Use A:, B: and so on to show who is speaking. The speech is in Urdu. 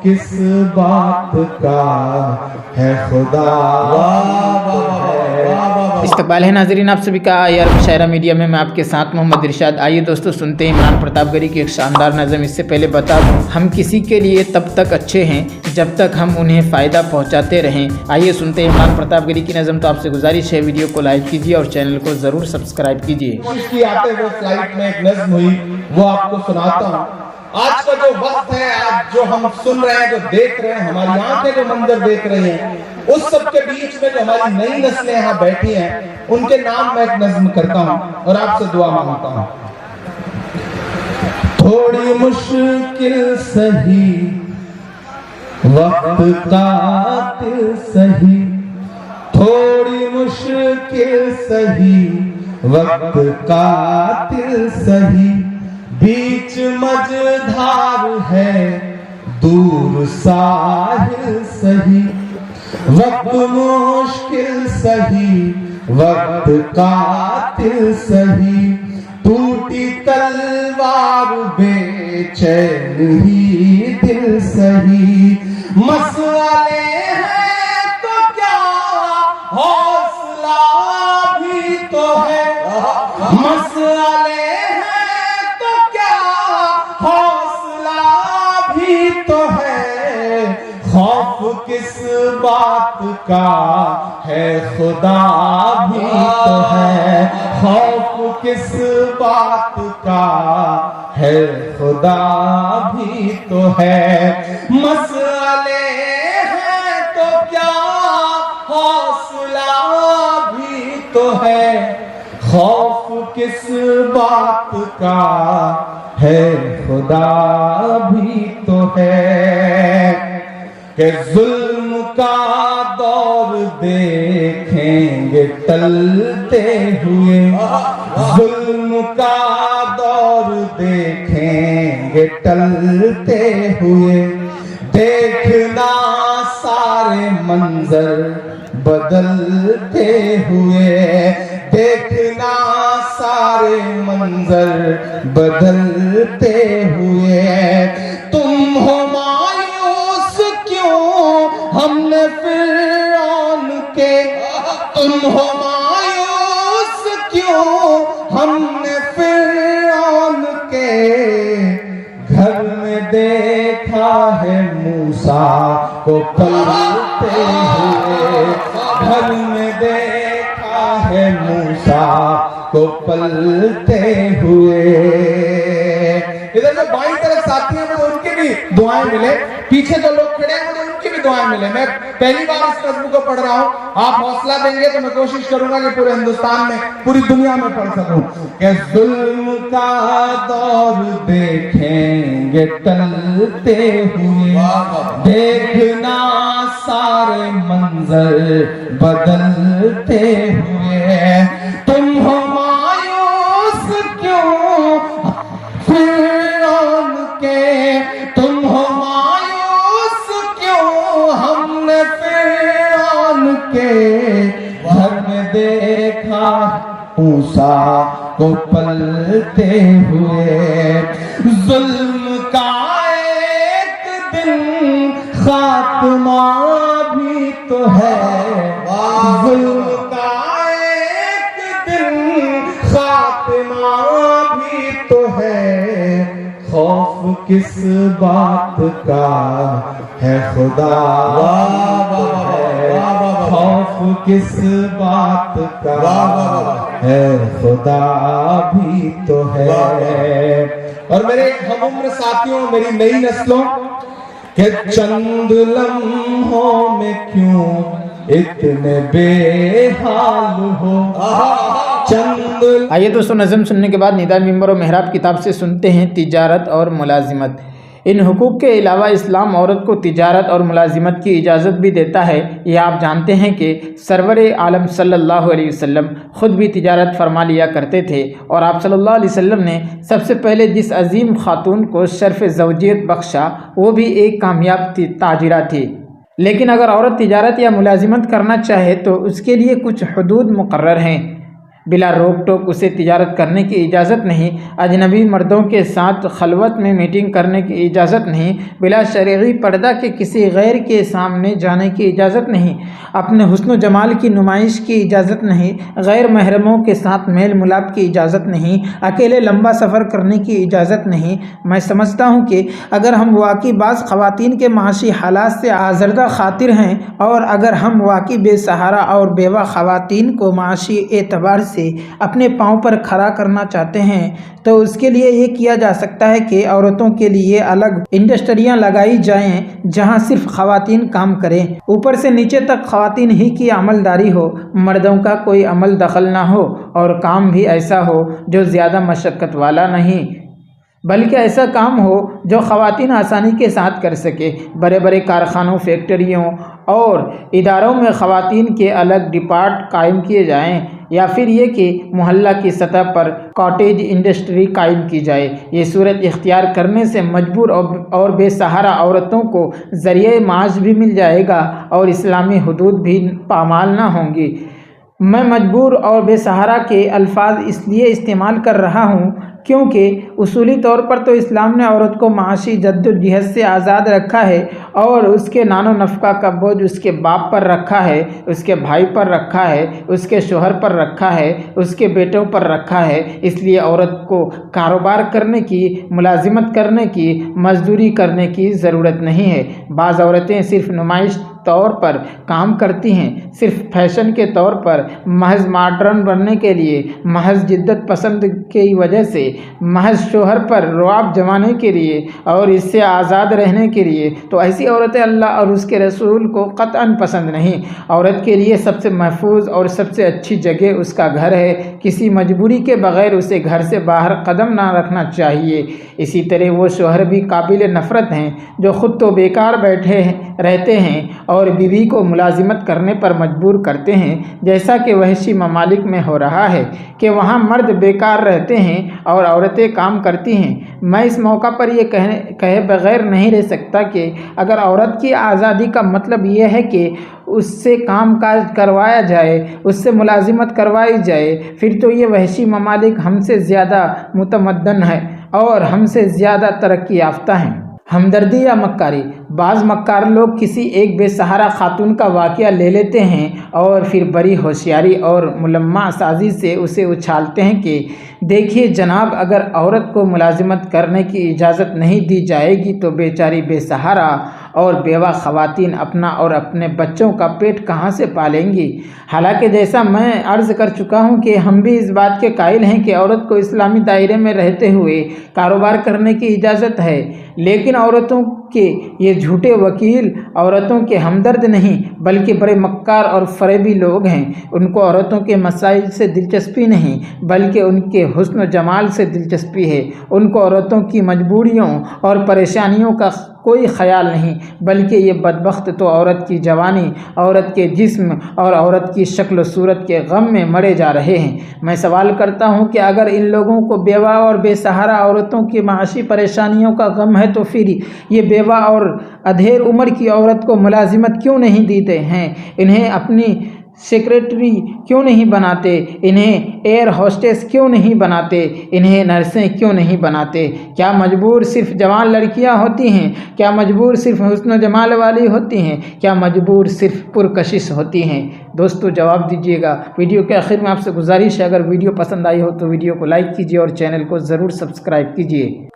A: کس بات کا ہے خدا.
B: استقبال ہے ناظرین آپ سبھی کا IR مشاعرہ میڈیا میں آپ کے ساتھ محمد ارشاد. آئیے دوستو سنتے ہیں عمران پرتاپ گڑھی کی ایک شاندار نظم. اس سے پہلے بتا دوں ہم کسی کے لیے تب تک اچھے ہیں جب تک ہم انہیں فائدہ پہنچاتے رہیں. آئیے سنتے ہیں عمران پرتاپ گڑھی کی نظم. تو آپ سے گزارش ہے ویڈیو کو لائک کیجیے اور چینل کو ضرور سبسکرائب کیجیے.
A: اس کی آتے ہوئے فلائٹ میں ایک نظم ہوئی وہ آپ کو سناتا ہوں. آج کا جو وقت ہے، آج جو ہم سن رہے ہیں، جو دیکھ رہے ہیں، ہماری آنکھیں جو منظر دیکھ رہی ہیں، اس سب کے بیچ میں جو ہماری نئی نسلیں یہاں بیٹھی ہیں ان کے نام میں ایک نظم کرتا ہوں اور آپ سے دعا مانگتا ہوں. تھوڑی مشکل سہی وقت قاتل سہی، تھوڑی مشکل سہی وقت قاتل سہی، بیچ مجدھار ہے دور ساحل سہی، وقت مشکل سہی وقت قاتل سہی، ٹوٹی تلوار بے چین ہی دل سہی، مسئلے ہیں تو کیا حوصلہ بھی تو ہے، مسئلے ہیں تو کیا حوصلہ بھی تو ہے، خوف کس بات کا ہے خدا بھی تو ہے، خوف کس بات کا ہے خدا بھی تو ہے، مسئلے ہیں تو کیا حوصلہ بھی تو ہے، خوف کس بات کا ہے خدا بھی تو ہے، کہ ظلم کا دور دیکھیں گے ٹلتے ہوئے، ظلم کا دور دیکھیں گے ٹلتے ہوئے، دیکھنا سارے منظر بدلتے ہوئے، دیکھنا سارے منظر بدلتے ہوئے، تم ہو مایوس کیوں ہم نے فرعون کے، تم ہو مایوس کیوں ہم نے فرعون کے، گھر میں دیکھا ہے موسیٰ کو پلتے ہوئے، گھر میں دیکھا ہے موسیٰ کو پلتے ہوئے. ادھر جو بائیں طرف ساتھی ہیں مجھے ان کی بھی دعائیں ملے، پیچھے جو لوگ کھڑے ہیں مجھے ان کی بھی دعائیں ملے. میں پہلی بار اس نظم کو پڑھ رہا ہوں، آپ حوصلہ دیں گے تو میں کوشش کروں گا کہ پورے ہندوستان میں پوری دنیا میں پڑھ سکوں. کہ ظلم کا دور دیکھیں گے ٹلتے ہوئے، دیکھنا سارے منظر بدلتے ہوئے، تم ہو مایوس کیوں فرعون کے، تم ہو مایوس کیوں ہم نے فرعون کے، گھر میں دیکھا موسیٰ کو پلتے ہوئے، ظلم کا ایک دن خاتمہ بھی تو ہے، ظلم کا ایک دن خاتمہ بھی تو ہے، خوف کس بات کا ہے خدا ہے، خوف کس بات کا ہے خدا بھی تو ہے. اور میرے ہم عمر ساتھیوں، میری نئی نسلوں، کہ چند لمحوں میں کیوں اتنے بے حال ہو.
B: آئیے دوستو نظم سننے کے بعد ندا ممبر و محراب کتاب سے سنتے ہیں تجارت اور ملازمت. ان حقوق کے علاوہ اسلام عورت کو تجارت اور ملازمت کی اجازت بھی دیتا ہے. یہ آپ جانتے ہیں کہ سرور عالم صلی اللہ علیہ وسلم خود بھی تجارت فرما لیا کرتے تھے، اور آپ صلی اللہ علیہ وسلم نے سب سے پہلے جس عظیم خاتون کو شرف زوجیت بخشا وہ بھی ایک کامیاب تاجرہ تھی. لیکن اگر عورت تجارت یا ملازمت کرنا چاہے تو اس کے لیے کچھ حدود مقرر ہیں. بلا روک ٹوک اسے تجارت کرنے کی اجازت نہیں، اجنبی مردوں کے ساتھ خلوت میں میٹنگ کرنے کی اجازت نہیں، بلا شرعی پردہ کے کسی غیر کے سامنے جانے کی اجازت نہیں، اپنے حسن و جمال کی نمائش کی اجازت نہیں، غیر محرموں کے ساتھ میل ملاپ کی اجازت نہیں، اکیلے لمبا سفر کرنے کی اجازت نہیں۔ میں سمجھتا ہوں کہ اگر ہم واقعی بعض خواتین کے معاشی حالات سے آزردہ خاطر ہیں اور اگر ہم واقعی بے سہارا اور بیوہ خواتین کو معاشی اعتبار سے اپنے پاؤں پر کھڑا کرنا چاہتے ہیں تو اس کے لیے یہ کیا جا سکتا ہے کہ عورتوں کے لیے الگ انڈسٹریاں لگائی جائیں جہاں صرف خواتین کام کریں، اوپر سے نیچے تک خواتین ہی کی عملداری ہو، مردوں کا کوئی عمل دخل نہ ہو، اور کام بھی ایسا ہو جو زیادہ مشقت والا نہیں بلکہ ایسا کام ہو جو خواتین آسانی کے ساتھ کر سکے۔ بڑے بڑے کارخانوں، فیکٹریوں اور اداروں میں خواتین کے الگ ڈپارٹ قائم کیے جائیں، یا پھر یہ کہ محلہ کی سطح پر کاٹیج انڈسٹری قائم کی جائے۔ یہ صورت اختیار کرنے سے مجبور اور بے سہارا عورتوں کو ذریعہ معاش بھی مل جائے گا اور اسلامی حدود بھی پامال نہ ہوں گی۔ میں مجبور اور بے سہارا کے الفاظ اس لیے استعمال کر رہا ہوں کیونکہ اصولی طور پر تو اسلام نے عورت کو معاشی جد و جہد سے آزاد رکھا ہے اور اس کے نان و نفقہ کا بوجھ اس کے باپ پر رکھا ہے، اس کے بھائی پر رکھا ہے، اس کے شوہر پر رکھا ہے، اس کے بیٹوں پر رکھا ہے۔ اس لیے عورت کو کاروبار کرنے کی، ملازمت کرنے کی، مزدوری کرنے کی ضرورت نہیں ہے۔ بعض عورتیں صرف نمائش طور پر کام کرتی ہیں، صرف فیشن کے طور پر، محض ماڈرن بننے کے لیے، محض جدت پسند کی وجہ سے، محض شوہر پر رعب جمانے کے لیے اور اس سے آزاد رہنے کے لیے، تو ایسی عورتیں اللہ اور اس کے رسول کو قطعاً پسند نہیں۔ عورت کے لیے سب سے محفوظ اور سب سے اچھی جگہ اس کا گھر ہے، کسی مجبوری کے بغیر اسے گھر سے باہر قدم نہ رکھنا چاہیے۔ اسی طرح وہ شوہر بھی قابل نفرت ہیں جو خود تو بیکار بیٹھے رہتے ہیں اور بیوی کو ملازمت کرنے پر مجبور کرتے ہیں، جیسا کہ وحشی ممالک میں ہو رہا ہے کہ وہاں مرد بیکار رہتے ہیں اور عورتیں کام کرتی ہیں۔ میں اس موقع پر یہ کہے بغیر نہیں رہ سکتا کہ اگر عورت کی آزادی کا مطلب یہ ہے کہ اس سے کام کاج کروایا جائے، اس سے ملازمت کروائی جائے، پھر تو یہ وحشی ممالک ہم سے زیادہ متمدن ہیں اور ہم سے زیادہ ترقی یافتہ ہیں۔ ہمدردی یا مکاری۔ بعض مکار لوگ کسی ایک بے سہارا خاتون کا واقعہ لے لیتے ہیں اور پھر بڑی ہوشیاری اور ملمہ سازی سے اسے اچھالتے ہیں کہ دیکھیے جناب، اگر عورت کو ملازمت کرنے کی اجازت نہیں دی جائے گی تو بیچاری بے سہارا اور بیوہ خواتین اپنا اور اپنے بچوں کا پیٹ کہاں سے پالیں گی؟ حالانکہ جیسا میں عرض کر چکا ہوں کہ ہم بھی اس بات کے قائل ہیں کہ عورت کو اسلامی دائرے میں رہتے ہوئے کاروبار کرنے کی اجازت ہے، لیکن عورتوں کے یہ جھوٹے وکیل عورتوں کے ہمدرد نہیں بلکہ بڑے مکار اور فریبی لوگ ہیں۔ ان کو عورتوں کے مسائل سے دلچسپی نہیں بلکہ ان کے حسن و جمال سے دلچسپی ہے۔ ان کو عورتوں کی مجبوریوں اور پریشانیوں کا کوئی خیال نہیں بلکہ یہ بدبخت تو عورت کی جوانی، عورت کے جسم اور عورت کی شکل و صورت کے غم میں مرے جا رہے ہیں۔ میں سوال کرتا ہوں کہ اگر ان لوگوں کو بیوہ اور بے سہارا عورتوں کی معاشی پریشانیوں کا غم ہے تو پھر یہ بیوہ اور ادھیر عمر کی عورت کو ملازمت کیوں نہیں دیتے ہیں؟ انہیں اپنی سیکریٹری کیوں نہیں بناتے؟ انہیں ایئر ہوسٹس کیوں نہیں بناتے؟ انہیں نرسیں کیوں نہیں بناتے؟ کیا مجبور صرف جوان لڑکیاں ہوتی ہیں؟ کیا مجبور صرف حسن و جمال والی ہوتی ہیں؟ کیا مجبور صرف پرکشش ہوتی ہیں؟ دوستو جواب دیجیے گا۔ ویڈیو کے آخر میں آپ سے گزارش ہے، اگر ویڈیو پسند آئی ہو تو ویڈیو کو لائک کیجیے اور چینل کو ضرور سبسکرائب کیجیے۔